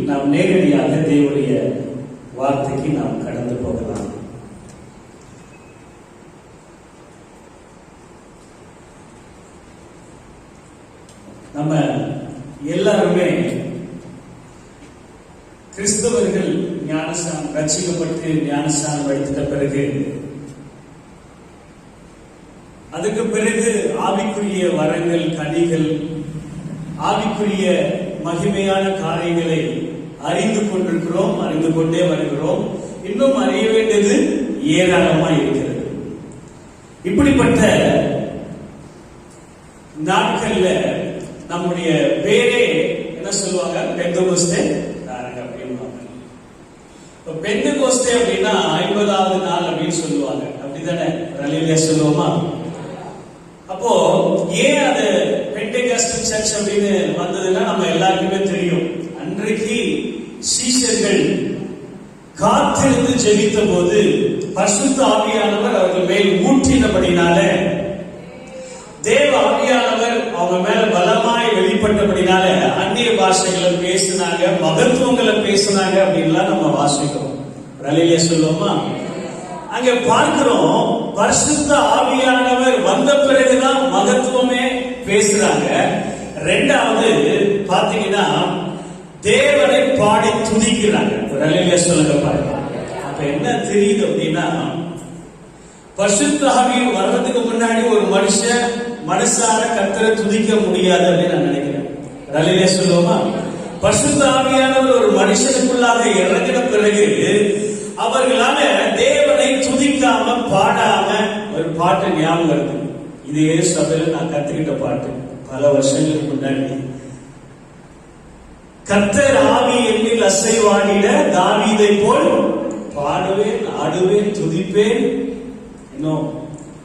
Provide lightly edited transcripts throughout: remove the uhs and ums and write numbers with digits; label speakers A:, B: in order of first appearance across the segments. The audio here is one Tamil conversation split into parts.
A: நாம் நேரடியாக தேவனுடைய வார்த்தைக்கு நாம் கடந்து போகலாம். நம்ம எல்லாருமே கிறிஸ்தவர்கள் ஞானஸ்நானம் ரட்சிக்கப்பட்டு ஞானஸ்நானம் எடுத்த பிறகு அதுக்கு பிறகு ஆவிக்குரிய வரங்கள், கனிகள், ஆவிக்குரிய மகிமையான காரியங்களை அறிந்து கொண்டிருக்கிறோம், அறிந்து கொண்டே வருகிறோம். இன்னும் அறிய வேண்டியது ஏராளமாக இருக்கிறது. இப்படிப்பட்ட நாட்கள்ல நம்முடைய பேரே என்ன சொல்லுவாங்க? பெந்தகோஸ்தே அப்படின்வாங்க. பெந்தகோஸ்தே அப்படின்னா 50வது நாள் அப்படின்னு சொல்லுவாங்க. அப்படித்தானே? ரலிலியா சொல்லுவோமா? அப்போ ஏன் அது பெண்டெகாஸ்டல் சர்ச் அப்படின்னு வந்ததுன்னா நம்ம எல்லாருக்குமே தெரியும். அன்றைக்கு சீஷர்கள் காத்திருந்து ஜெபித்த போது பரிசுத்த ஆவியானவர் அவர்கள் மேல் ஊற்றினபடினால, தேவ ஆவியானவர் அவங்க மேல பலமாய் வெளிப்பட்டபடினால அந்நிய பாஷைகளை பேசினாங்க, மகத்துவங்களை பேசினாங்க அப்படின்லாம் நம்ம வாசிக்கிறோம். ரலிலியா சொல்லுவோமா? அங்க பார்க்கிறோம், பரிசுத்த ஆவியானவர் வந்த பிறகுதான் மகத்துவமே பேசுறாங்க. ரெண்டாவது பாத்தீங்கன்னா தேவனை பாடி துதிக்கிறாங்க. ரலிலியா சொல்லுங்க பாருங்க. அப்ப என்ன தெரியுது அப்படின்னா, பரிசுத்த ஆவி வர்றதுக்கு முன்னாடி ஒரு மனுஷன் மனசார கர்த்தரை துதிக்க முடியாது அப்படின்னு நான் நினைக்கிறேன். ரலிலியா சொல்லுவோமா? பரிசுத்த ஆவியானவர் ஒரு மனுஷனுக்குள்ளாக இறங்கின பிறகு அவர்களால தேவனை துதிக்காம பாடாம ஒரு பாட்டு ஞாபகம் வருது. இதே சபையில நான் கத்துக்கிட்ட பாட்டு பல வருஷங்களுக்கு முன்னாடி. கர்த்தர் ஆவி என்னில் அசைவாடிட தாவீதை போல் பாடுவேன், ஆடுவேன், துதிப்பேன். இன்னும்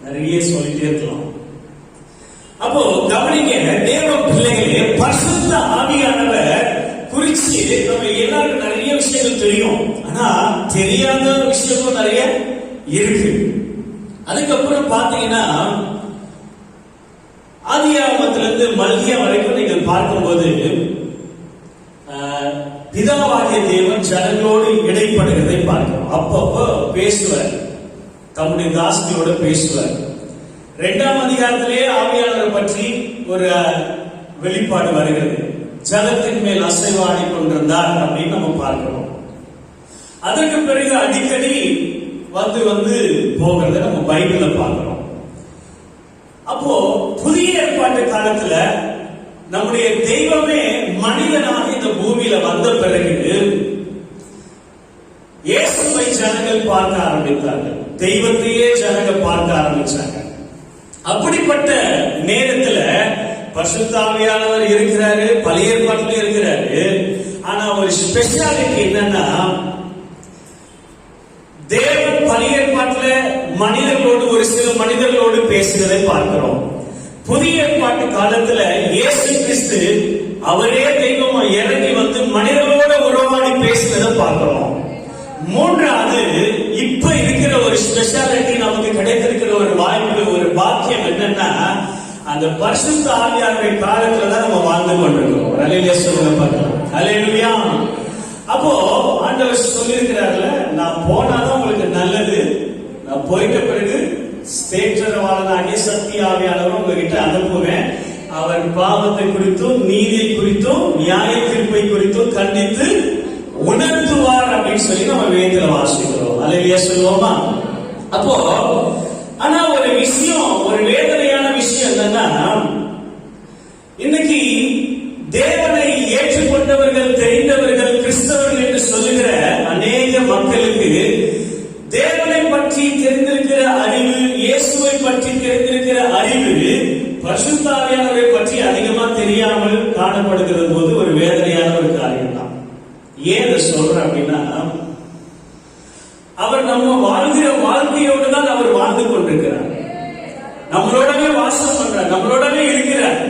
A: நிறைய சொல்லிட்டே இருக்கலாம். அப்போ கவனிக்க, தேவ பிள்ளைகளே, பரிசுத்த ஆவியானவர் குறிச்சு நம்ம எல்லாருக்கும் நிறைய விஷயங்கள் தெரியும். ஆனா தெரியாத விஷயமும் நிறைய இருக்கு. அதுக்கப்புறம் பாத்தீங்கன்னா ஆதியாகமத்திலிருந்து மல்கியா வரைக்கும் நீங்கள் பார்க்கும்போது பிதாவாகிய தேவன் ஜனங்களோடு இடைப்படுகிறதை பார்க்கிறோம். அப்பப்போ பேசுவார், தம்முடைய தாசங்களோட பேசுவார். 2ஆம் அதிகாரத்திலேயே ஆவியானவரை பற்றி ஒரு வெளிப்பாடு வருகிறது. ஜலத்தின் மேல் அசைவாடி கொண்டிருந்தார் அப்படின்னு நம்ம பார்க்கிறோம். அதற்கு பிறகு அடிக்கடி வந்து வந்து போகிறத நம்ம பைபிள்ல பார்க்கிறோம். அப்போ புதிய ஏற்பாட்டு காலத்துல நம்முடைய தெய்வமே மனிதனாக இந்த பூமியில வந்த பிறகு இயேசுவை ஜனங்கள் பார்க்க ஆரம்பித்தார்கள், தெய்வத்தையே ஜனங்கள் பார்க்க ஆரம்பிச்சாங்க. அப்படிப்பட்ட நேரத்துல பரிசுத்த ஆவியானவர் இருக்கிறாரு, பழைய ஏற்பாட்டிலும் இருக்கிறாரு. ஆனா ஒரு ஸ்பெஷாலிட்டி என்னன்னா, தேவன் பழைய ஏற்பாட்டுல மனிதர்களோடு, ஒரு சில மனிதர்களோடு பேசுகிறதை பார்க்கிறோம். புதிய ஏற்பாட்டு காலத்துல இயேசு கிறிஸ்து அவரே தெய்வமா இறங்கி வந்து மனிதர்களோட உறவாடி பேசுகிறதை பார்க்கிறோம். மூன்றாவது, இப்ப இருக்கிற ஒரு ஸ்பெஷாலிட்டி, நமக்கு கிடைத்திருக்கிற ஒரு வாய்ப்பு, ஒரு பாக்கியம் என்னன்னா, அந்த பரிசுத்த ஆவியானவரின் காலத்துல தான் நம்ம வாழ்ந்து கொண்டிருக்கிறோம். ரலிலியா சொல்லுங்க பார்க்கலாம். ஹல்லேலூயா. அப்போ ஆண்டவர் சொல்லியிருக்கிறார்ல, நான் போனாதான் உங்களுக்கு நல்லது, நான் போயிட்ட பிறகு ஸ்தேற்றவாளனாகிய சத்திய ஆவியானவர் உங்ககிட்ட அனுப்புவேன். அவர் பாவத்தை குறித்தும் நீதியை குறித்தும் நியாய தீர்ப்பை குறித்தும் கண்டித்து உணர்த்துவார் அப்படின்னு சொல்லி நம்ம வேதத்துல வாசிக்கிறோம். ஹல்லேலூயா சொல்லுவோமா? அப்போ ஆனா ஒரு விஷயம், ஒரு வேதனையான விஷயம் என்னன்னா, இன்னைக்கு தேவனை ஏற்றுக்கொண்டவர்கள், தெரிந்தவர்கள், கிறிஸ்தவர்கள் என்று சொல்லுகிற அநேக மக்களுக்கு தேவனை பற்றி தெரிந்திருக்கிற அறிவு, இயேசுவை பற்றி தெரிந்திருக்கிற அறிவு, பரிசுத்த ஆவியானவரை பற்றி அதிகமா தெரியாமல் காணப்படுகிற போது ஒரு வேதனையான ஒரு காரியம் தான். ஏன் இதை சொல்றேன் அப்படின்னா, அவர் நம்ம வாழ்கிற வாழ்க்கையோடு தான் அவர் வாழ்ந்து கொண்டிருக்கிறார். நம்மளோடவே வாசம் பண்றார், நம்மளோடவே இருக்கிறார்.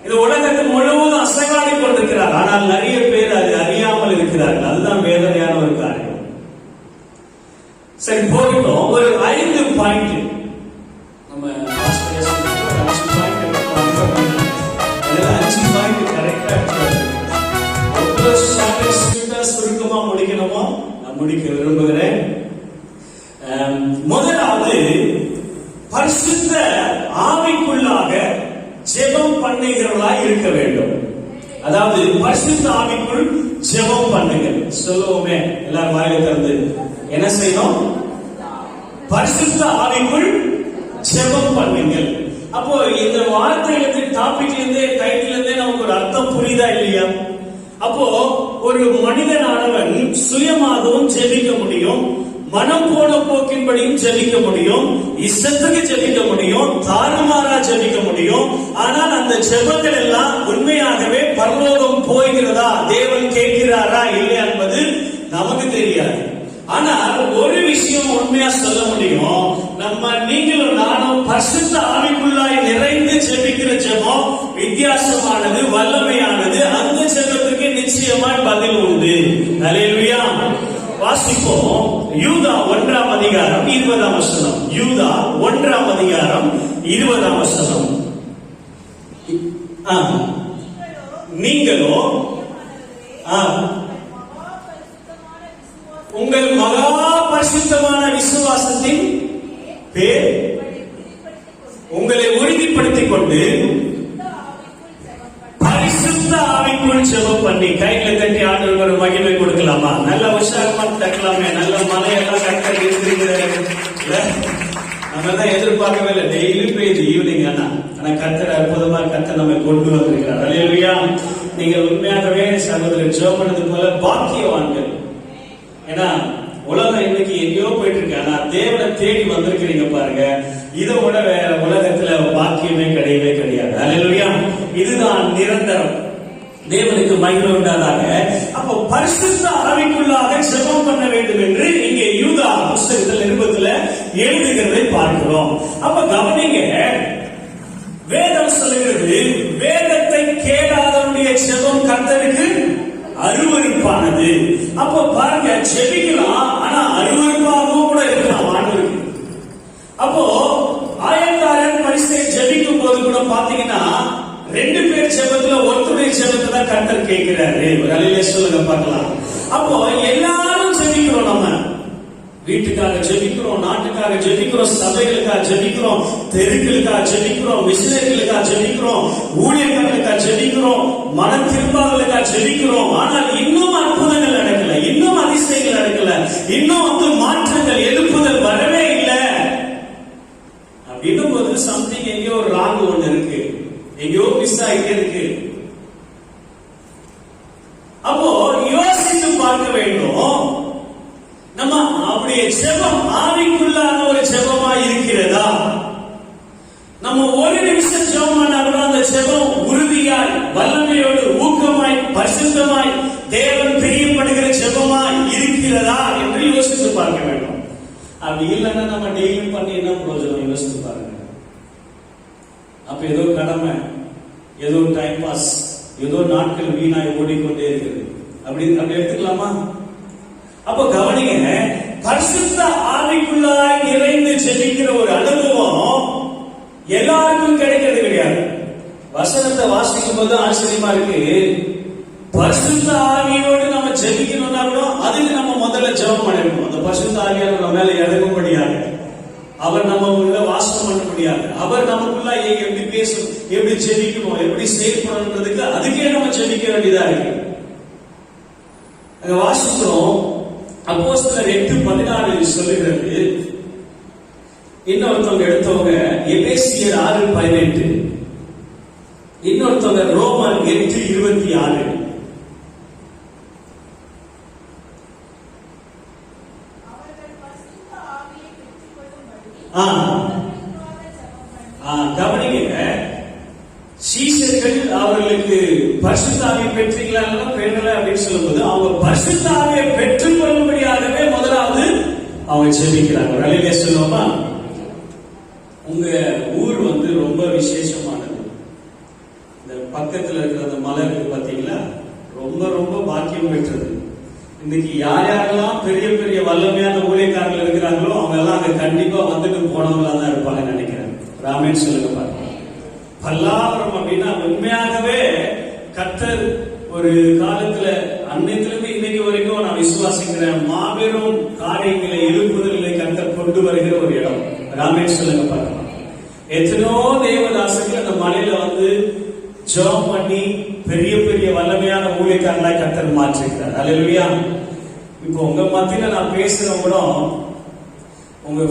A: இது உலகத்தில் முழுவதும் அசைவாடி கொண்டிருக்கிறார். ஆனால் நிறைய பேர் அது அறியாமல் இருக்கிறார்கள். அதுதான் வேதனையான ஒரு காரியம். சரி, போகட்டும். ஒரு 5 பாயிண்ட் நம்ம 5 பாயிண்ட் கரெக்டா முடிக்க விரும்புகிறேன். முதலாவது, பரிசுத்த ஆவிக்குள்ளாக ஜெபம் பண்ணுகிறவர்களாய் இருக்க வேண்டும். அதாவது பரிசுத்த ஆவிக்குள் ஜெபம் பண்ணுங்கள். சொல்லுவோமே எல்லாரும் வாயில திறந்து, என்ன செய்யணும்? பரிசுத்த ஆவிக்குள் ஜெபம் பண்ணுங்கள். அப்போ இந்த வார்த்தையிலிருந்து, டாபிக்ல இருந்தே, டைட்டில் இருந்தே நமக்கு ஒரு அர்த்தம் புரியுதா இல்லையா? அப்போ ஒரு மனிதனானவன் சுயமாகவும் ஜெபிக்க முடியும், மனம் போன போக்கின்படியும் ஜெபிக்க முடியும், இஷ்டத்துக்கு ஜெபிக்க முடியும், தாறுமாறா ஜெபிக்க முடியும். ஆனால் அந்த ஜெபங்கள் எல்லாம் உண்மையாகவே பரலோகம் போகிறதா, தேவன் கேட்கிறாரா இல்லையா என்பது நமக்கு தெரியாது. ஆனால் ஒரு விஷயம் உண்மையா சொல்ல முடியும், நீங்களும் நானும் பரிசுத்த ஆவிக்குள்ளாய் நிறைந்து ஜெபிக்கிற ஜெபம் வித்தியாசமானது, வல்லமையானது. அந்த ஜெபத்துக்கு நிச்சயமாய் பதில் உண்டு. அல்லேலூயா. வாசிப்போம். யூதா 1ஆம் அதிகாரம் 20ஆம் வசனம். யூதா 1ஆம் அதிகாரம் 20ஆம் வசனம். நீங்களோ உங்கள் மகா பரிசுத்தமான விசுவாசத்தின் பேர் உங்களை உறுதிப்படுத்திக் கொண்டு பரிசுத்த ஆவிக்குள் ஜெபம் பண்ணி, கையில தட்டி ஆண்டவருக்கு ஒரு மகிமை கொடுக்கலாமா? நல்ல உற்சாகமா தட்டலாமே. நல்ல மழையெல்லாம் கரெக்டாக இருக்கிறீங்க. நம்ம தான் எதிர்பார்க்கவே இல்லை, டெய்லியும் பெய்யுது ஈவினிங். ஆனா கர்த்தர் அற்புதமா கர்த்தர் நம்ம கொண்டு வந்திருக்கிறார். அல்லேலூயா. நீங்கள் உண்மையாகவே சகோதரர் ஜெபம் பண்ணது போல பாக்கியவான்கள். ஏன்னா உலகம் இன்னைக்கு எங்கேயோ போயிட்டு இருக்கு, ஆனா தேவனை தேடி வந்திருக்கிறீங்க பாருங்க. இதை விட வேற உலகத்துல பாக்கியமே கிடையவே கிடையாது. அல்லேலூயா. இதுதான் நிரந்தரம். தேவனுக்கு மகிமை உண்டாதாக. அப்போ பரிசுத்த ஆவிக்குள்ளாக ஜெபம் பண்ண வேண்டும் என்று இங்கே யூதா புஸ்தகத்தில் நிருபத்துல எழுதுகிறதை பார்க்கிறோம். அப்ப கவனிங்க, வேதம் சொல்லுகிறது, வேதத்தை கேளாதவனுடைய ஜெபம் கர்த்தருக்கு அருவருப்பானது. அப்ப பாருங்க, ஜெபிக்கலாம், ஆனா அருவருப்பாகவும் கூட இருக்கலாம் ஆண்டவருக்கு. அப்போ ஆயக்காரன் பரிசை ஜெபிக்கும் போது கூட பாத்தீங்கன்னா 2 பேர் ஜெபத்துல ஒருத்தருடைய ஜெபத்தை தான் கர்த்தர் கேட்கிறாரு. ஒரு அலையில சொல்லுங்க பார்க்கலாம். அப்போ எல்லாரும் ஜெபிக்கிறோம், நம்ம வீட்டுக்காக ஜெபிக்கிறோம், நாட்டுக்காக ஜெபிக்கிறோம், சபைகளுக்காக ஜெபிக்கிறோம், தெருக்களுக்காக ஜெபிக்கிறோம், மிஷனரிகளுக்காக ஜெபிக்கிறோம், ஊழியர்களுக்காக ஜெபிக்கிறோம், மன திரும்பாளர்களுக்காக ஜெபிக்கிறோம். ஆனால் இன்னும் அற்புதங்கள் நடக்கல, இன்னும் அதிசயங்கள் நடக்கல, இன்னும் மாற்றங்கள், எழுப்புதல் வரவே இல்லை. அப்படின்னும் போது சம்திங் எங்கேயோ ஒரு ராங் ஒண்ணு இருக்கு, எங்கேயோ மிஸ் ஆகிட்டே இருக்கு. அப்போ யோசித்து பார்க்க வேண்டும், நம்ம அப்படியே ஜெபம் ஆவிக்குள்ளான ஒரு ஜெபமா இருக்கிறதா? நம்ம ஒரு நிமிஷம் ஜெபம் பண்ணா கூட அந்த ஜெபம் உறுதியாய், வல்லமையோடு, ஊக்கமாய், பரிசுத்தமாய், தேவன் பிரியப்படுகிற ஜெபமாய் இருக்கிறதா என்று யோசித்து பார்க்க வேண்டும். அப்படி இல்லைன்னா நம்ம டெய்லி பண்ணி என்ன பிரயோஜனம்? யோசித்து பாருங்க. அப்ப ஏதோ கடமை, ஏதோ டைம் பாஸ், ஏதோ நாட்கள் வீணாய் ஓடிக்கொண்டே இருக்குது. அப்படி எடுத்துக்கலாமா? அப்ப கவனிங்க, பரிசுத்த ஆவிக்குள்ளாய் நிறைந்து ஜெபிக்கிற ஒரு அனுபவம் எல்லாருக்கும் கிடைக்கிறது கிடையாது. வசனத்தை வாசிக்கும் போது ஆச்சரியமா இருக்கு. பரிசுத்த ஆவியோடு நம்ம ஜெபிக்கணும்னா கூட அதுக்கு நம்ம முதல்ல ஜெபம் பண்ணிருக்கோம். அந்த பரிசுத்த ஆவியார் நம்ம மேல இறங்கும்படியாக, அவர் நம்ம உள்ள வாசம் பண்ண முடியாது, அவர் நமக்குள்ள எப்படி பேசணும், எப்படி ஜெபிக்கணும், எப்படி செயல்படணுன்றதுக்கு அதுக்கே நம்ம ஜெபிக்க வேண்டியதா இருக்கு. அங்க வாசிக்கிறோம், அப்போஸ்தலர் 8:14 சொல்லுகிறது. இன்னொருத்தவங்க எடுத்தவங்க எபேசியர் 6:18, இன்னொருத்தவங்க ரோமர் 8:26. கவனிங்க, சீஷர்கள் அவர்களுக்கு பரிசுத்த ஆவியை பெற்றீங்களா பெறல அப்படின்னு சொல்லும்போது அவங்க பரிசுத்த ஆவியை பெற்றுக் கொள்ளும்படியாகவே முதலாவது அவங்க ஜெபிக்கிறாங்க. வேலையிலே சொல்லுவோமா, உங்க ஊர் ரொம்ப விசேஷமானது. இந்த பக்கத்துல இருக்கிற அந்த மலை இருக்கு பாத்தீங்களா, ரொம்ப ரொம்ப பாக்கியம் பெற்றது. இன்னைக்கு யாரெல்லாம் பெரிய பெரிய வல்லமையான ஊழியக்காரர்கள் இருக்கிறாங்களோ அவங்க எல்லாம் அங்க கண்டிப்பா வந்துட்டு போனவங்களா தான் இருப்பாங்க நினைக்கிறேன். ராமேன் சொல்லுங்க பாருங்க. பல்லாவரம் அப்படின்னா உண்மையாகவே கர்த்தர் ஒரு காலத்துல அன்னையிலிருந்து இன்னைக்கு வரைக்கும் நான் விசுவாசிக்கிறேன், மாபெரும் காரியங்களை எழுப்புதல்களை கர்த்தர் கொண்டு வருகிற ஒரு இடம். ராமேஸ்வரங்க பார்க்கலாம். எத்தனோ தேவதாசர்கள் அந்த மலையில வந்து ஜெபம் பண்ணி பெரிய பெரிய வல்லமையான ஊழியக்காரர்களாய் கர்த்தர் மாற்றிருக்கிறார். அல்லேலூயா. இப்போ உங்க மத்தியில நான் பேசுற கூட உங்க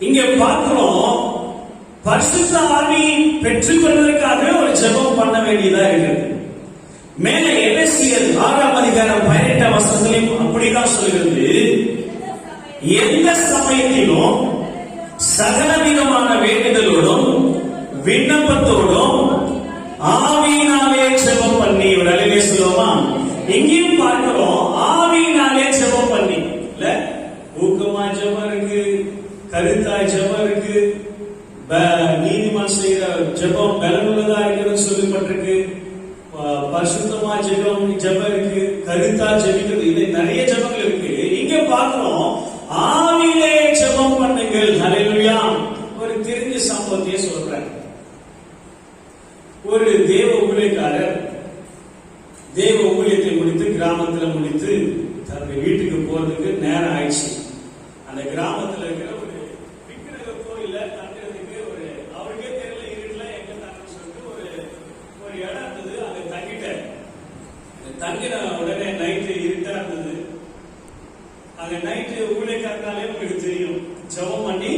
A: இங்க பார்க்கிறோம், பரிசுத்த ஆவியை பெற்றுக் கொள்வதற்காக ஒரு ஜெபம் பண்ண வேண்டியதா இருக்கிறது. மேலே எபேசியர் 6ஆம் அதிகாரம் 18ஆம் வசனத்திலும் அப்படிதான் சொல்கிறது, எந்த சமயத்திலும் சகலவிதமான வேண்டுதலோடும் விண்ணப்பத்தோடும் ஆவியினாலே ஜெபம் பண்ணி. ஒரு அழகே சொல்லுவோமா? எங்கேயும் பார்க்கிறோம் ஆவியினாலே ஜெபம் பண்ணி. இல்ல ஊக்கமா ஜெபம் இருக்கு, கருத்தாய் ஜெபம் இருக்கு, நீதிமான் செய்கிற ஜெபம் பலனுள்ளதா இருக்குன்னு சொல்லப்பட்டிருக்கு. பரிசுத்தமா ஜெபம் இருக்கு, கருத்தா ஜெபிக்கிறது, இது நிறைய ஜெபங்கள் இருக்கு. இங்க பார்க்கிறோம் ஆவியிலே ஜெபம் பண்ணுங்கள். ஹல்லேலூயா. ஒரு தெரிஞ்ச சம்பவத்தையே சொல்றேன். ஒரு தேவ ஊழியக்காரர் தேவ ஊழியத்தை முடித்து கிராமத்துல முடித்து தன்னுடைய வீட்டுக்கு போறதுக்கு நேரம் ஆயிடுச்சு. அந்த கிராமத்துல இருக்கிற ஒரு விக்கிரக கோயில தங்குறதுக்கு ஒரு அவருக்கே தெரியல, இருட்டுல எங்க தங்கன்னு சொல்லிட்டு ஒரு இடம் இருந்தது. அங்க தங்கிட்டார். தங்கின உடனே நைட்டு இருட்டா இருந்தது. அங்க நைட்டு ஊழியக்காரனாலே உங்களுக்கு தெரியும், ஜெபம் பண்ணி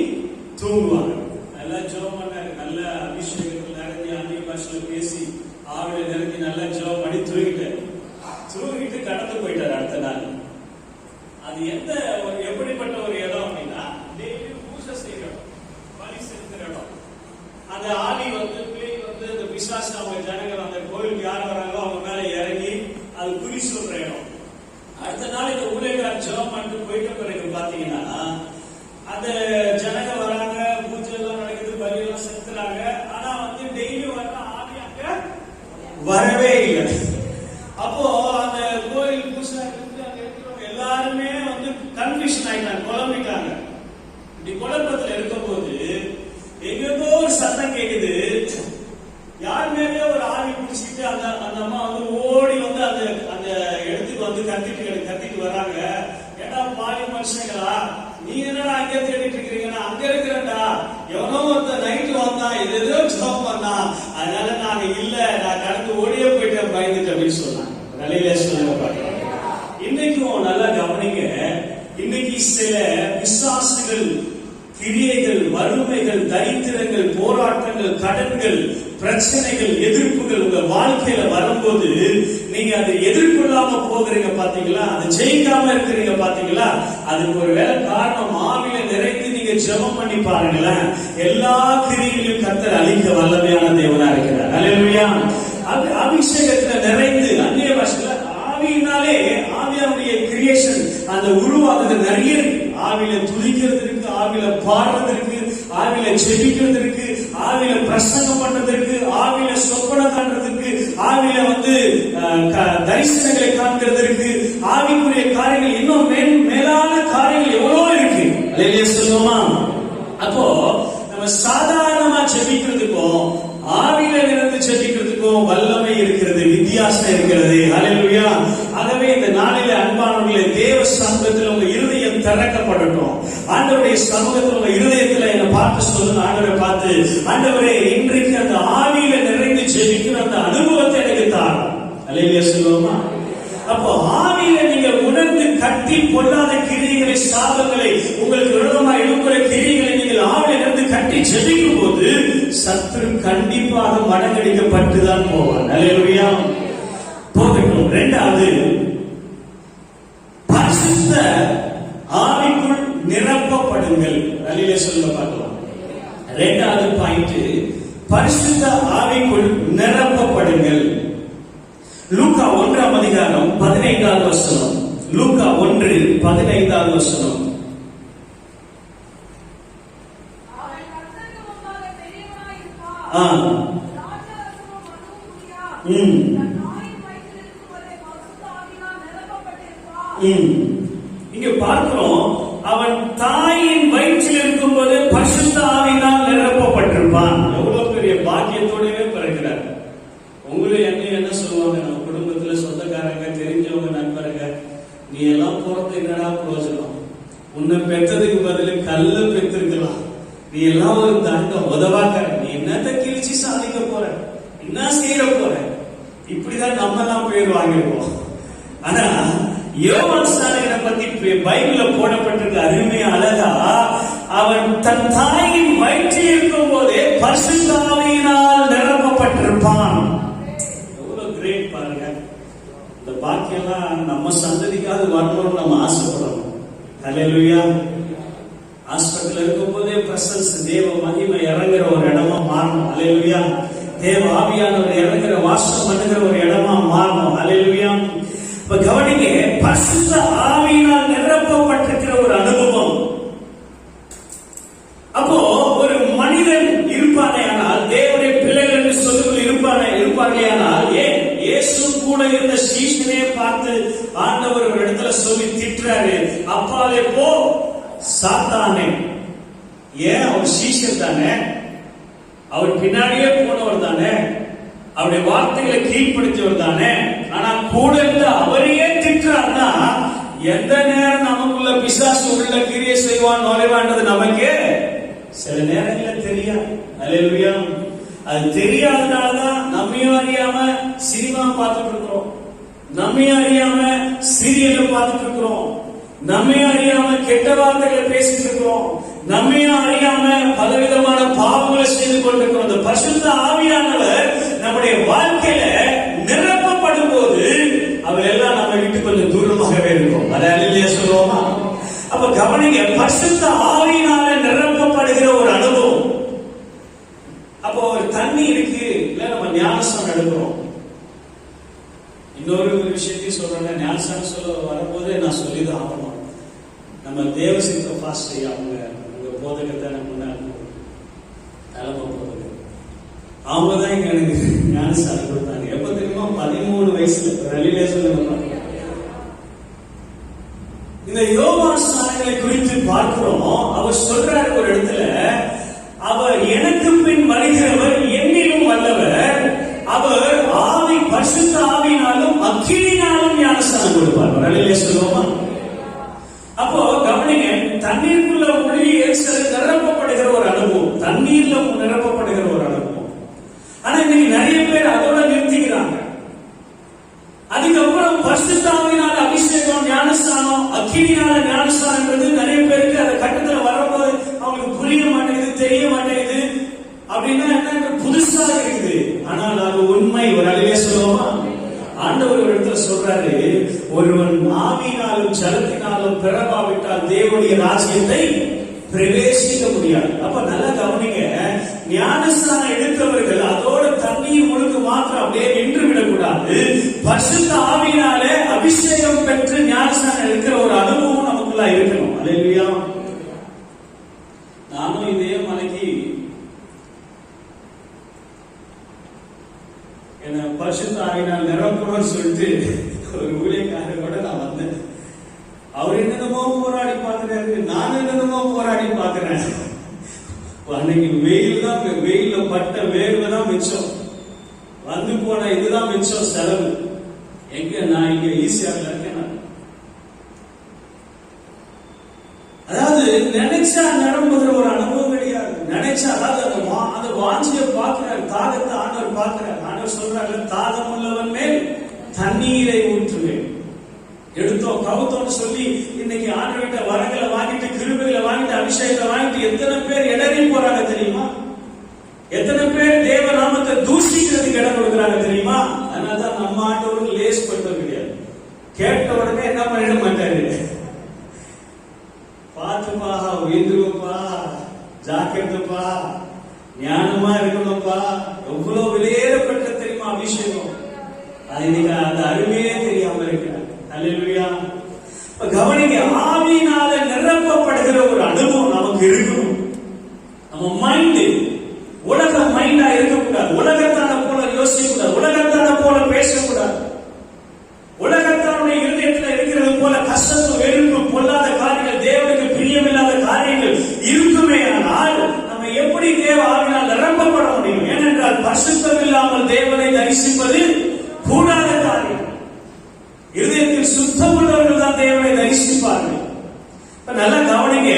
A: தூங்குவாங்க. நல்லா ஜெபம் பண்ணாரு, நல்ல அபிஷேகத்தில் நிறைஞ்சு அந்நிய பாஷையில பேசி ஆவில நிறைஞ்சு நல்லா ஜெபம் பண்ணி தூங்கிட்டு கடந்து போயிட்டாரு. அடுத்த நாள் அது எப்படிப்பட்ட ஒரு இடம் அப்படின்னா, டெய்லி பூஜை செய்யற இடம், பலி செலுத்துற இடம். அந்த ஆவி வந்து பேய் வந்து அந்த பிசாசு அவங்க ஜனங்கள் அந்த கோயிலுக்கு யார் வராங்களோ அவங்க மேல இறங்கி அது குறி சொல்ற இடம். அடுத்த நாள் இந்த ஊழியக்காரர் ஜெபம் பண்ணிட்டு போயிட்ட பிறகு பாத்தீங்கன்னா அந்த ஜனங்க வராங்க, பூஜை எல்லாம் நடக்குது, பலி எல்லாம் செலுத்துறாங்க. ஆனா வந்து டெய்லி வர ஆவி அங்க வரவே இல்லை. அப்போ அந்த கோயில் பூசை அங்க இருக்கிறவங்க எல்லாருமே வந்து கன்ஃபியூஷன் ஆயிட்டாங்க, குழம்பிட்டாங்க. இப்படி குழப்பத்துல இருக்கும் போது எங்கேயோ ஒரு சத்தம் கேக்குது. யார் மேலேயோ ஒரு ஆவி பிடிச்சிட்டு அந்த அம்மா வந்து ஓடி வந்து அந்த இடத்துக்கு வந்து கத்திட்டு வர்றாங்க. ஏடா பாவி மனுஷங்களா, நீ என்னடா அங்க தேடிட்டு இருக்கிறீங்கன்னா, அங்க இருக்கிறேன்டா, எவனோ ஒருத்த நைட்டு வந்தான், எதோ ஜெபம் பண்ணா, அதனால நாங்க இல்ல, நான் கடந்து ஓடியே போயிட்டேன் பயந்துட்டு அப்படின்னு சொன்னாங்க. நிலையில சொல்லுங்க. இன்னைக்கும் நல்லா கவனிங்க. இன்னைக்கு சில பிசாசுகள், கிரியைகள், வறுமைகள், தரித்திரங்கள், போராட்டங்கள், கடன்கள், பிரச்சனைகள், எதிர்ப்புகள் உங்க வாழ்க்கையில வரும்போது நீங்க அதை எதிர்கொள்ளாம போகிறீங்க பாத்தீங்களா, அதை ஜெயிக்காம இருக்கிறீங்க பாத்தீங்களா, அதுக்கு ஒரு வேலை காரணம் ஆவியில நிறைந்து நீங்க ஜெபம் பண்ணி பாருங்களேன். எல்லா கிரியைகளையும் கர்த்தர் அழிக்க வல்லமையான தேவனா இருக்கிறார். அல்லேலூயா. அது அபிஷேகத்துல நிறைந்து அந்நிய பாஷையில ஆவியினாலே ஆவியாவுடைய கிரியேஷன் அந்த உருவாக்குறது நிறைய இருக்கு. ஆவியில துதிக்கிறது இருக்கு, ஆவியில பாடுறது இருக்கு, ஆவியில ஜெபிக்கிறது இருக்கு, ஆவியில பிரசங்கம் பண்றதுக்கு, ஆவியில சொப்பனம் காண்றதுக்கு, ஆவியில வந்து தரிசனங்களை காண்கிறது இருக்கு. ஆவிக்குரிய காரியங்கள் இன்னும் மேலான காரியங்கள் எவ்வளவோ இருக்கு. அல்லேலூயா சொல்லுமா? அப்போ நம்ம சாதாரணமா ஜெபிக்கிறதுக்கும் ஆவியில இருந்து ஜெபிக்கிறதுக்கும் வல்லமை இருக்கிறது, வித்தியாசம் இருக்கிறது. ஹல்லேலூயா. ஆகவே இந்த நாளில அன்பானவர்களே, தேவ சமூகத்தில் உங்க இருதயம் திறக்கப்படட்டும். ஆண்டவருடைய சமூகத்தில் உங்க இருதயத்துல என்ன பார்த்து சொல்லுங்க. ஆண்டவரை பார்த்து, ஆண்டவரே இன்றைக்கு அந்த ஆவியில நிறைந்து ஜெபிக்கிற அந்த அனுபவத்தை எனக்கு தாரும். அல்லேலூயா சொல்லுவோமா? அப்போ ஆவியில நீங்க உணர்ந்து கட்டி பொல்லாத கிரியைகளை, சாபங்களை, உங்களுக்கு விரோதமாக எழுப்புற கிரியைகளை நீங்கள் ஆவியில இருந்து கட்டி ஜெபிக்கும் போது சத்துரு கண்டிப்பாக மடங்கடிக்கப்பட்டுதான் போவார். அல்லேலூயா. போகட்டும். இரண்டாவது, பரிசுத்த ஆவிக்குள் நிரப்பப்படுங்கள். அல்லேலூயா சொல்ல பார்க்கலாம். இரண்டாவது பாயிண்ட், பரிசுத்த ஆவிக்குள் நிரப்பப்படுங்கள். லூக்கா 1ஆம் அதிகாரம் 15வது வசனம். லூக்கா 1:15 வசனம். இங்க பார்க்கிறோம், அவன் தாயின் வயிற்றில் இருக்கும்போது பரிசுத்த ஆவியினால் நிரப்பப்பட்டிருப்பான். எவ்வளவு பெரிய பாக்கியத்தோடவே பிறக்கிறார். உங்களும் என்ன சொல்லுவாங்க, நம்ம குடும்பத்துல சொந்தக்காரங்க, தெரிஞ்சவங்க, நண்பருங்க, நீ எல்லாம் போறது என்னடா பிரயோஜனம், உன்னை பெற்றதுக்கு பதில் கல்ல பெற்றிருக்கலாம், நீ எல்லாம் ஒரு தண்டம் உதவாக்க, நீ என்னத்தை கிழிச்சு சாதிக்க போற, என்ன செய்ய போற, இப்படிதான் நம்ம எல்லாம் பேர் வாங்கிருக்கோம். ஆனா யோவான் ஸ்நானகனை பத்தி பைபிள்ல போடப்பட்டிருக்க அருமையா அழகா, அவன் தன் தாயின் வயிற்றில் இருக்கும் போதே பரிசுத்த ஆவியினால் நிரப்பப்பட்டிருப்பான். எவ்வளவு கிரேட் பாருங்க. இந்த பாக்கியெல்லாம் நம்ம சந்ததிக்காவது வரணும்னு நம்ம ஆசைப்படணும். ஹல்லேலூயா. ஹாஸ்பிட்டல் இருக்கும் போதே பிரசன்ஸ், தேவ மகிமை இறங்குற ஒரு இடமா மாறணும். ஹல்லேலூயா. தேவ ஆவியானவர் இறங்குற வாசம் பண்ணுகிற ஒரு இடமா மாறணும். ஹல்லேலூயா. இப்ப கவனிங்க, பரிசுத்த ஆவியினால் நிரப்பப்பட்டிருக்கிற ஒரு அனுபவம். அப்போ ஒரு மனிதன் இருப்பானே ஆனால், தேவனுடைய பிள்ளைகள் என்று சொல்லுவது இருப்பார்களே ஆனால், ஏன் இயேசு கூட இருந்த சீஷனே பார்த்து ஆண்டவர் ஒரு இடத்துல சொல்லி திட்டுறாரு, அப்பாலே போ சாத்தானே. ஏன்? அவர் சீஷர் தானே, அவர் பின்னாடியே போனவர் தானே, அவருடைய வார்த்தைகளை கீழ்ப்படுத்தியவர் தானே. ஆனா கூட இருந்து அவரையே திட்டுறாருன்னா, எந்த நேரம் நமக்குள்ள பிசாசு உள்ள கிரியை செய்வான், நுழைவான்றது நமக்கு சில நேரங்களில் தெரியாது. அல்லேலூயா. அது தெரியாதனாலதான் நம்மையும் அறியாம சினிமா பார்த்துட்டு இருக்கிறோம், நம்மையும் அறியாம சீரியல் பார்த்துட்டு இருக்கிறோம், நம்மையும் அறியாம கெட்ட வார்த்தைகளை பேசிட்டு இருக்கிறோம், நம்மையும் அறியாம பலவிதமான பாவங்களை செய்து கொண்டிருக்கிறோம். அந்த பரிசுத்த ஆவியானவர் நம்முடைய வாழ்க்கையில நிரப்பப்படும் போது அவர் எல்லாம் நம்ம விட்டு கொஞ்சம் தூரமாகவே இருக்கும். அதை அல்லேலூயா சொல்லுவோமா? அப்ப கவனிங்க, பரிசுத்த ஆவியினால நிரப்பப்படுகிற ஒரு அனுபவம். அப்போ ஒரு தண்ணி இருக்கு, இல்ல நம்ம ஞானஸ்நானம் எடுக்கிறோம். இன்னொரு விஷயத்தையும் சொல்றேன், ஞானஸ்நானம் சொல்ல வரும்போதே நான் சொல்லிதான் ஆகணும். நம்ம தேவசித்த பாஸ்டர் அவங்க போதகத்தை நம்ம தலைமை போதகர், அவங்க தான் எனக்கு ஞானஸ்நானம் கொடுத்தாங்க. எப்ப தெரியுமா? 13 வயசுல. இந்த யோவான் ஸ்நானங்களை குறித்து பார்க்கிறோம். அவர் சொல்றாரு ஒரு இடத்துல, அவர் எனக்கு பின் வருகிறவர் என்னிலும் வல்லவர், அவர் ஆவி பரிசுத்த ஆவியினாலும் அக்கினியினாலும் ஞானஸ்நானம் கொடுப்பார். அல்லேலூயா சொல்லுவோமா? அப்போ கவனிங்க, தண்ணீருக்குள்ள மூழ்கி நிரப்பப்படுகிற ஒரு அனுபவம், தண்ணீர்ல நிரப்பப்படுகிற ஒரு அனுபவம். ஆனா இன்னைக்கு நிறைய பேர் அதோட நிறுத்திக்கிறாங்க. அதுக்கப்புறம் பரிசுத்த ஆவியினால அபிஷேகம், ஞானஸ்நானம், அக்கினியினால ஞானஸ்நானம்ன்றது நிறைய பேருக்கு அந்த கட்டத்துல வரும்போது அவங்களுக்கு புரிய மாட்டேங்குது, தெரிய மாட்டேங்குது. அப்படின்னா என்ன, புதுசா இருக்குது. ஆனால் அது உண்மை. ஒரு அழகே சொல்லுவோமா? ஆண்டவர் ஒரு இடத்துல சொல்றாரு, ஒருவன் ஆவியினாலும் ஜலத்தினாலும் பிறவாவிட்டால் தேவனுடைய ராஜ்யத்தை பிரவேசிக்க முடியாது. அப்ப நல்லா கவனிங்க, ஞானஸ்நானம் எடுத்தவர்கள் அதோட தண்ணீர் முழுக்க மாத்திரம் அப்படியே நின்று விடக்கூடாது. பரிசுத்த ஆவியினாலே அபிஷேகம் பெற்று ஞானஸ்நானம் எடுக்கிற ஒரு அனுபவம் நமக்குள்ள இருக்கணும். அல்லேலூயா. நானும் இதே மலைக்கு என்ன பரிசுத்த ஆவியினால் நிரப்பணும்னு சொல்லிட்டு ஒரு ஊழியக்காரரோட நான் வந்தேன். அவர் என்னென்னமோ போராடி பார்க்கிறாரு, நான் என்னென்னமோ போராடி பார்க்கிறேன். அன்னைக்கு வெயில்ல பட்ட வேர்வை தான் மிச்சம், வந்து போன இதுதான் மிச்சம் செலவு. எங்க நான் இங்க ஈஸியாக இருக்கேன். அதாவது நினைச்சா நிரம்புகிற ஒரு அனுபவம் கிடையாது. நினைச்சா அதாவது அந்த வாஞ்சியை பார்க்கிறார், தாகத்தை ஆண்டவர் பார்க்கிறார். ஆண்டவர் சொல்றாரு, தாகம் உள்ளவன் மேல் தண்ணீரை ஊற்றுவேன். எடுத்தோம் கவுத்தோன்னு சொல்லி இன்னைக்கு ஆண்டவர்கிட்ட வரங்களை வாங்கிட்டு, கிருபைகளை வாங்கிட்டு, அபிஷேகத்தை வாங்கிட்டு எத்தனை பேர் இடறி போறாங்க தெரியுமா? எத்தனை பேர் தேவ நாமத்தை தூஷிக்கிறதுக்கு இடம் கொடுக்குறாங்க தெரியுமா? அதனாலதான் நம்ம ஆண்டவருக்கு லேஸ் பண்றது கிடையாது. கேட்ட உடனே என்ன பண்ணிட மாட்டாரு, பாத்துப்பா, உயர்ந்துருப்பா, ஜாக்கிரதப்பா, ஞானமா இருக்கணும்ப்பா. எவ்வளவு வெளியேறப்பட்ட தெரியுமா அபிஷேகம்? அது இன்னைக்கு அந்த அருமையே தெரியாம இருக்கிறார். அல்லேலூயா. கவனிங்க, ஆவியினால நிரப்பப்படுகிற ஒரு அனுபவம் நமக்கு இருக்கணும். நம்ம மைண்ட் உலக மைண்டா இருக்கக்கூடாது. உலகத்தான போல யோசிக்கக்கூடாது, உலகத்தான போல பேசக்கூடாது. உலகத்தானுடைய இருதயத்தில் இருக்கிறது போல கசப்பு, வெறுப்பு, பொல்லா நல்லா கவனிங்க,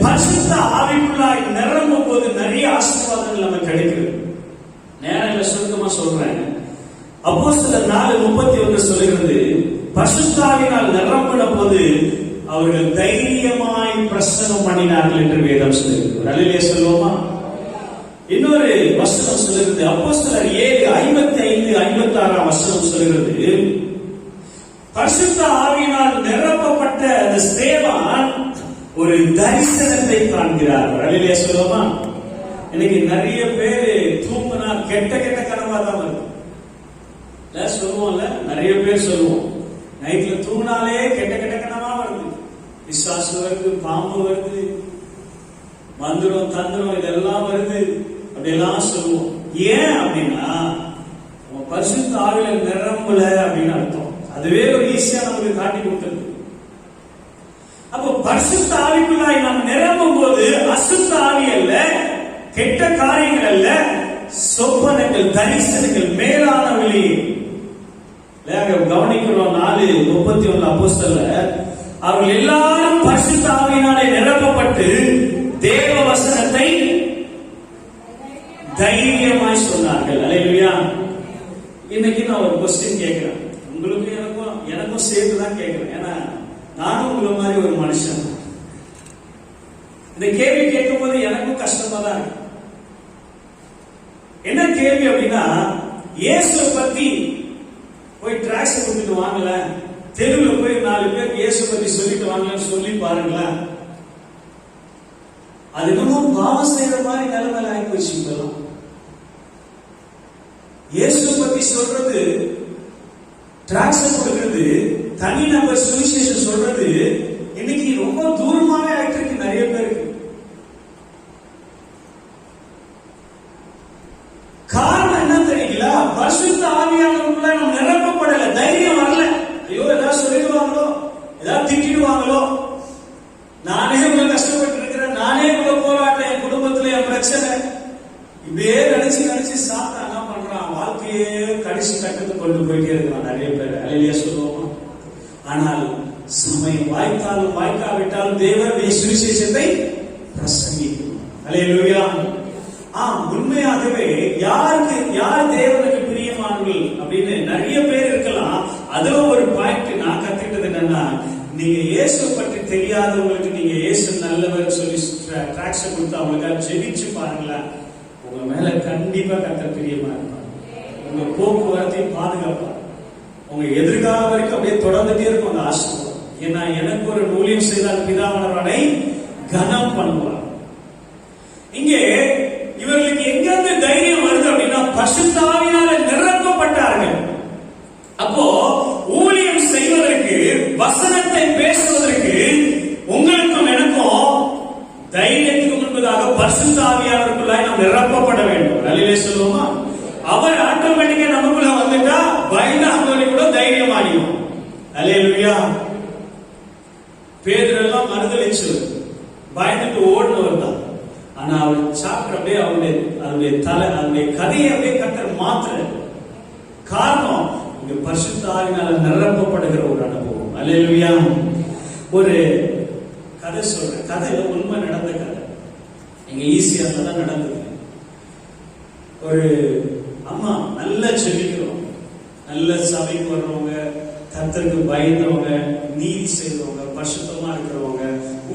A: பரிசுத்த ஆவிக்குள்ளாய் நிரம்பும் போது நிறைய ஆசீர்வாதங்கள் நமக்கு கிடைக்குது. நேரங்கள சுருக்கமா சொல்றேன். அப்போஸ்தலர் 4:31 சொல்லுகிறது, பரிசுத்த ஆவியினால் நிரம்பின போது அவர்கள் தைரியமாய் பிரசங்கம் பண்ணினார்கள் என்று வேதம் சொல்லுகிறது. அல்லேலூயா சொல்லுவோமா? இன்னொரு வசனம் சொல்லுகிறது, அப்போஸ்தலர் 7:55-56 வசனம் சொல்லுகிறது, பரிசுத்த ஆவியினால் நிரப்பப்பட்ட அந்த ஸ்தேவான் ஒரு தரிசனத்தை காண்கிறார். அல்லேலூயா சொல்லுவோமா? இன்னைக்கு நிறைய பேரு தூங்குனா கெட்ட கெட்ட கனவா தான் வருது. சொல்லுவோம்ல, நிறைய பேர் சொல்லுவோம், நைட்ல தூங்கினாலே கெட்ட கெட்ட கனவா வருது. விசுவாசம் வருது, பாம்பு வருது, மந்திரம் தந்திரம் இதெல்லாம் வருது அப்படியெல்லாம் சொல்லுவோம். ஏன் அப்படின்னா பரிசுத்த ஆவியில நிரம்பல அப்படின்னு அர்த்தம். அதுவே ஒரு ஈஸியா நமக்கு காட்டி கொடுத்தது. அப்போ பரிசுத்த ஆவிக்குள்ளாய் நாம் நிரம்பும் போது அசுத்த ஆவி அல்ல, கெட்ட காரியங்கள் அல்ல, சொப்பனங்கள், தரிசனங்கள், மேலானவர்களே கவனிக்கிறோம். 4:31 அப்போஸ்தலர் அவர்கள் எல்லாரும் பரிசுத்த ஆவியினாலே நிரப்பப்பட்டு தேவ வசனத்தை தைரியமாய் சொன்னார்கள். அல்லேலூயா. இன்னைக்கு நான் ஒரு क्वेश्चन கேட்கிறேன், உங்களுக்கு எனக்கும் சேர்த்து தான் கேட்கிறேன். ஏன்னா நானும் உங்களை மாதிரி ஒரு மனுஷன். இந்த கேள்வி கேட்கும் போது எனக்கும் கஷ்டமா தான் இருக்கு. என்ன கேள்வி அப்படின்னா, இயேசு பத்தி போய் டிராக்ஸ் கொடுத்துட்டு வாங்கல, தெருவுல போய் 4 பேர் இயேசு பத்தி சொல்லிட்டு வாங்கலன்னு சொல்லி பாருங்களேன். அது இன்னும் பாவம் செய்யற மாதிரி நிலைமையில ஆகி போச்சு. இப்பெல்லாம் இயேசு பத்தி சொல்றது, டிராக்ஸ் கொடுக்கிறது, தனி நபர் சுவிசேஷம் சொல்றது இன்னைக்கு ரொம்ப தூரமாவே ஆயிட்டு இருக்கு நிறைய பேருக்கு. காரணம் என்ன தெரியுங்களா? பரிசுத்த ஆவியானவருக்குள்ள நம்ம நிரப்பப்படல, தைரியம் வரல. ஐயோ ஏதாவது சொல்லிடுவாங்களோ, ஏதாவது திட்டிடுவாங்களோ, நானே இவ்வளவு கஷ்டப்பட்டு இருக்கிறேன், நானே இவ்வளவு போராட்டம், என் குடும்பத்துல என் பிரச்சனை, இப்படியே நினைச்சு சாப்பிட்டா என்ன பண்றான், வாழ்க்கையே கடைசி கட்டத்துக்கு கொண்டு போயிட்டே இருக்கிறான் நிறைய பேர். அல்லேலூயா சொல்லுவோமா? ஆனால் சமயம் வாய்த்தாலும் வாய்க்காவிட்டாலும் தேவனுடைய சுவிசேஷத்தை பிரசங்கிக்கும். அல்லேலூயா. உண்மையாகவே யார் தேவனுக்கு பிரியமானவர்கள் அப்படின்னு நிறைய பேர் இருக்கலாம். அதுல ஒரு பாயிண்ட் நான் கத்துக்கிட்டது என்னன்னா, நீங்க இயேசு பற்றி தெரியாதவங்களுக்கு நீங்க இயேசு நல்லவர் சொல்லி டிராக்ஷன் கொடுத்து அவங்களுக்காக ஜெபிச்சு பாருங்களேன், உங்க மேல கண்டிப்பா கர்த்தர் பிரியமா இருப்பார். உங்க போக்குவரத்தையும் பாதுகாப்பார். உங்க எதிர்காலம் வரைக்கும் அப்படியே தொடர்ந்துட்டே இருக்கும் அந்த ஆசீர்வாதம். ஏன்னா எனக்கு ஒரு ஊழியம் செய்தால் பிதாவானவரை கனம் பண்ணுவார். இங்கே இவர்களுக்கு எங்கிருந்து தைரியம் வருது அப்படின்னா, பரிசுத்த ஆவியினால நிரப்பப்பட்டார்கள். அப்போ ஊழியம் செய்வதற்கு, வசனத்தை பேசுவதற்கு உங்களுக்கும் எனக்கும் தைரியத்துக்கு முன்பதாக பரிசுத்த ஆவியானவருக்குள்ளாய் நாம் நிரப்பப்பட வேண்டும். அல்லேலூயா சொல்லுவோமா? அவர் ஆட்டோமேட்டிக்கா நமக்குள்ள வந்துட்டா பயந்தாங்க கூட தைரியம் ஆடியும். அல்லேலூயா. பேதுரெல்லாம் மறுதலிச்சு பயந்துட்டு ஓடுனவர் தான். ஆனா அவர் சாப்பிட அப்படியே அவருடைய கதையை அப்படியே கர்த்தர் மாத்திர காரணம் இங்க பரிசுத்த ஆவியினால நிரப்பப்படுகிற ஒரு அனுபவம். அல்லேலூயா. ஒரு கதை சொல்றேன், கதையில உண்மை நடந்த கதை, எங்க ஈஸியா தான் நடந்தது. ஒரு அம்மா நல்லா செபிக்கிறோம், நல்ல சபைக்கு வர்றவங்க, கர்த்தருக்கு பயந்தவங்க, நீதி செய்றவங்க, பரிசுத்தமா இருக்கிறவங்க,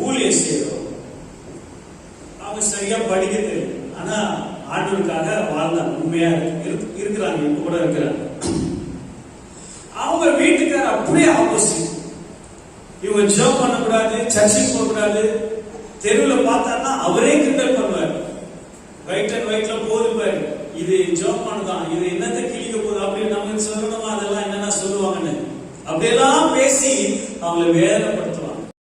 A: ஊழியம் செய்றவங்க. அவங்க சரியா படிக்கிறது, ஆனா ஆண்டவருக்காக வாழ்ந்தாங்க, உண்மையா இருக்கிறாங்க, இப்ப கூட இருக்கிறாங்க. அவங்க வீட்டுக்கார அப்படியே ஆப்போசிட். இவங்க ஜெபம் பண்ணக்கூடாது, சர்ச்சுக்கு போக கூடாது, தெருவில் பார்த்தாருன்னா அவரே கிண்டல் பண்ணுவார். வைட் அண்ட் வைட்ல போது பாரு, இது ஜெபம் தான், இது என்னத்தை கிழிக்க போகுது அப்படின்னு நம்ம சொல்லணுமா, அதெல்லாம் என்னன்னா சொல்லுவாங்கன்னு அப்படியெல்லாம் பேசி அவங்களை வேதனைப்படுத்தும்.